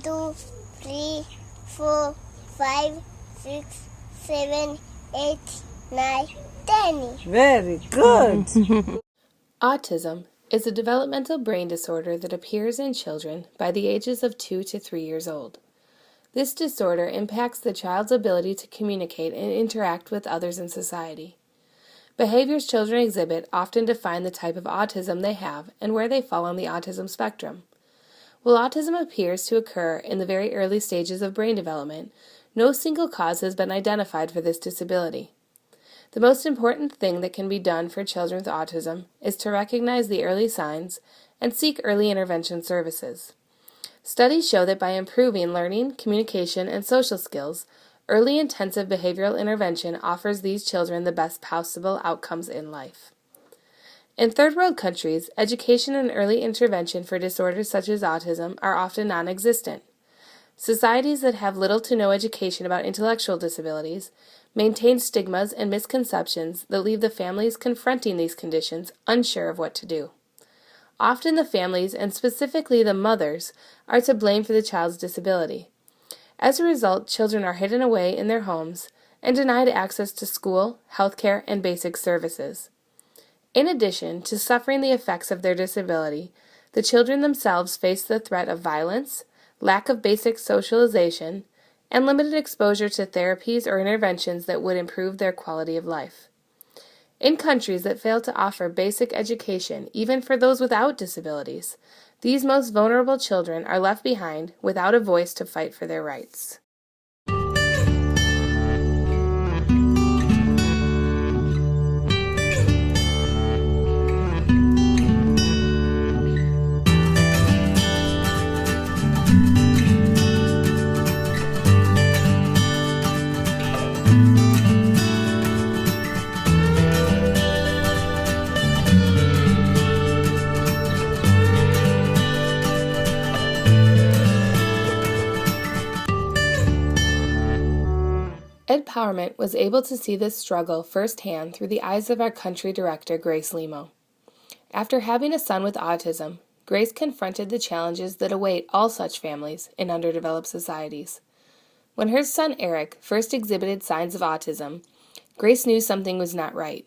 2, 3, 4, 5, 6, 7, 8, 9, 10. Very good. Autism is a developmental brain disorder that appears in children by the ages of 2 to 3 years old. This disorder impacts the child's ability to communicate and interact with others in society. Behaviors children exhibit often define the type of autism they have and where they fall on the autism spectrum. While autism appears to occur in the very early stages of brain development, no single cause has been identified for this disability. The most important thing that can be done for children with autism is to recognize the early signs and seek early intervention services. Studies show that by improving learning, communication, and social skills, early intensive behavioral intervention offers these children the best possible outcomes in life. In third world countries, education and early intervention for disorders such as autism are often non-existent. Societies that have little to no education about intellectual disabilities maintain stigmas and misconceptions that leave the families confronting these conditions unsure of what to do. Often the families, and specifically the mothers, are to blame for the child's disability. As a result, children are hidden away in their homes and denied access to school, healthcare, and basic services. In addition to suffering the effects of their disability, the children themselves face the threat of violence, lack of basic socialization, and limited exposure to therapies or interventions that would improve their quality of life. In countries that fail to offer basic education, even for those without disabilities, these most vulnerable children are left behind without a voice to fight for their rights. Empowerment was able to see this struggle firsthand through the eyes of our country director, Grace Limo. After having a son with autism, Grace confronted the challenges that await all such families in underdeveloped societies. When her son Eric first exhibited signs of autism, Grace knew something was not right.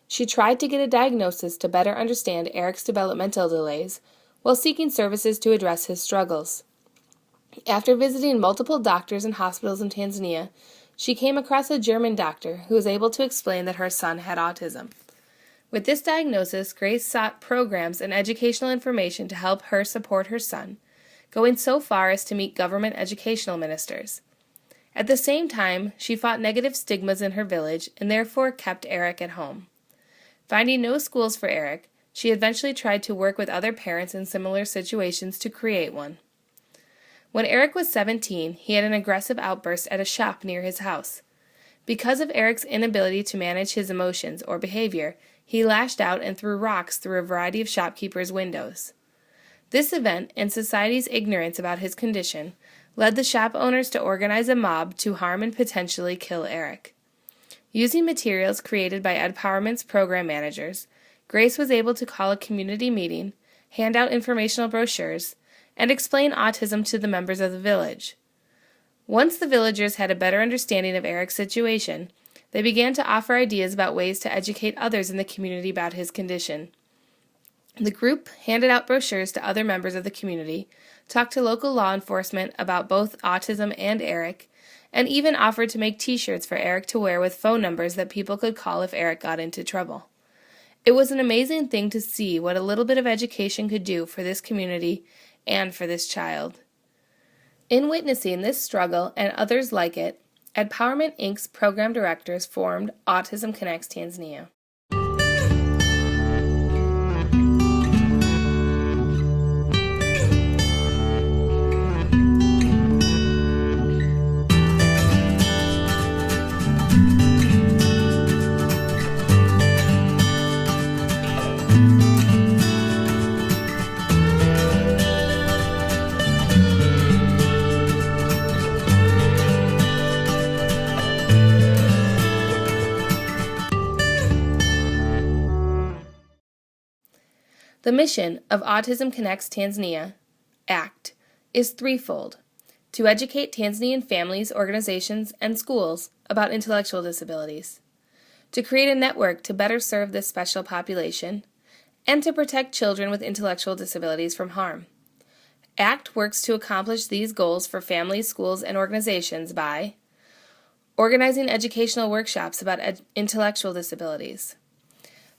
She tried to get a diagnosis to better understand Eric's developmental delays while seeking services to address his struggles. After visiting multiple doctors and hospitals in Tanzania, she came across a German doctor who was able to explain that her son had autism. With this diagnosis, Grace sought programs and educational information to help her support her son, going so far as to meet government educational ministers. At the same time, she fought negative stigmas in her village and therefore kept Eric at home. Finding no schools for Eric, she eventually tried to work with other parents in similar situations to create one. When Eric was 17, he had an aggressive outburst at a shop near his house. Because of Eric's inability to manage his emotions or behavior, he lashed out and threw rocks through a variety of shopkeepers' windows. This event, and society's ignorance about his condition, led the shop owners to organize a mob to harm and potentially kill Eric. Using materials created by Empowerment's program managers, Grace was able to call a community meeting, hand out informational brochures, and explain autism to the members of the village. Once the villagers had a better understanding of Eric's situation, they began to offer ideas about ways to educate others in the community about his condition. The group handed out brochures to other members of the community, talked to local law enforcement about both autism and Eric, and even offered to make t-shirts for Eric to wear with phone numbers that people could call if Eric got into trouble. It was an amazing thing to see what a little bit of education could do for this community and for this child. In witnessing this struggle and others like it, Empowerment Inc.'s program directors formed Autism Connects Tanzania. The mission of Autism Connects Tanzania, ACT, is threefold: to educate Tanzanian families, organizations, and schools about intellectual disabilities, to create a network to better serve this special population, and to protect children with intellectual disabilities from harm. ACT works to accomplish these goals for families, schools, and organizations by organizing educational workshops about intellectual disabilities,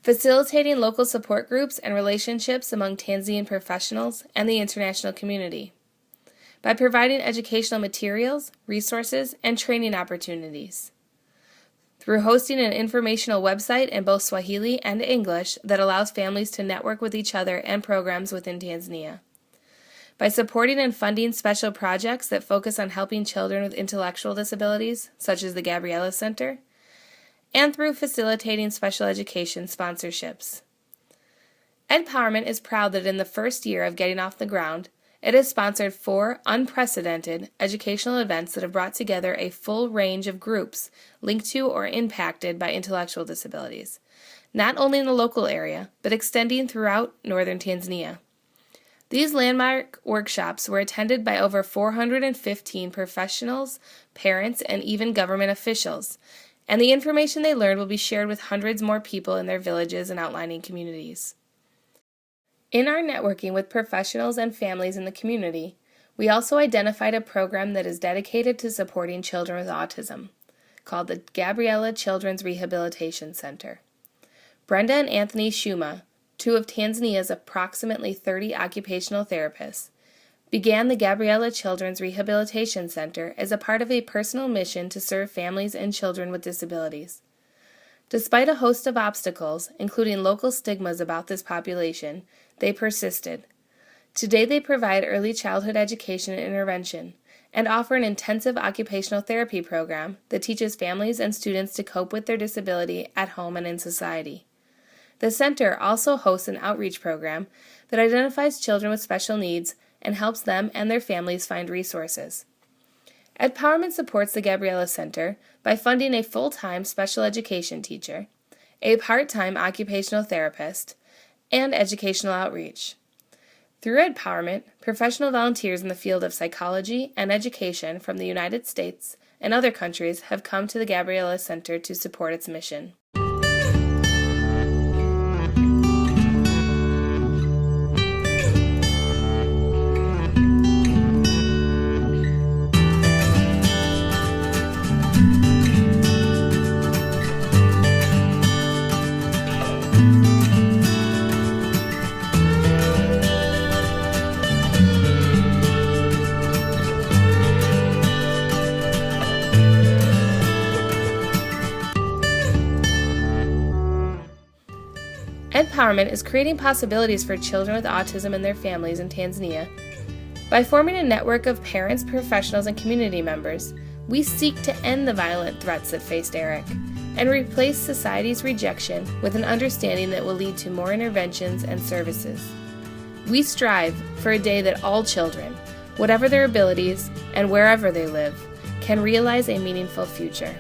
facilitating local support groups and relationships among Tanzanian professionals and the international community, by providing educational materials, resources, and training opportunities, through hosting an informational website in both Swahili and English that allows families to network with each other and programs within Tanzania, by supporting and funding special projects that focus on helping children with intellectual disabilities, such as the Gabriella Center, and through facilitating special education sponsorships. Edpowerment is proud that in the first year of getting off the ground, it has sponsored 4 unprecedented educational events that have brought together a full range of groups linked to or impacted by intellectual disabilities, not only in the local area, but extending throughout Northern Tanzania. These landmark workshops were attended by over 415 professionals, parents, and even government officials, and the information they learned will be shared with hundreds more people in their villages and outlying communities. In our networking with professionals and families in the community, we also identified a program that is dedicated to supporting children with autism, called the Gabriella Children's Rehabilitation Center. Brenda and Anthony Shuma, 2 of Tanzania's approximately 30 occupational therapists, began the Gabriella Children's Rehabilitation Center as a part of a personal mission to serve families and children with disabilities. Despite a host of obstacles, including local stigmas about this population, they persisted. Today they provide early childhood education and intervention, and offer an intensive occupational therapy program that teaches families and students to cope with their disability at home and in society. The center also hosts an outreach program that identifies children with special needs and helps them and their families find resources. Edpowerment supports the Gabriella Center by funding a full-time special education teacher, a part-time occupational therapist, and educational outreach. Through Edpowerment, professional volunteers in the field of psychology and education from the United States and other countries have come to the Gabriella Center to support its mission. Edpowerment is creating possibilities for children with autism and their families in Tanzania. By forming a network of parents, professionals, and community members, we seek to end the violent threats that faced Eric and replace society's rejection with an understanding that will lead to more interventions and services. We strive for a day that all children, whatever their abilities and wherever they live, can realize a meaningful future.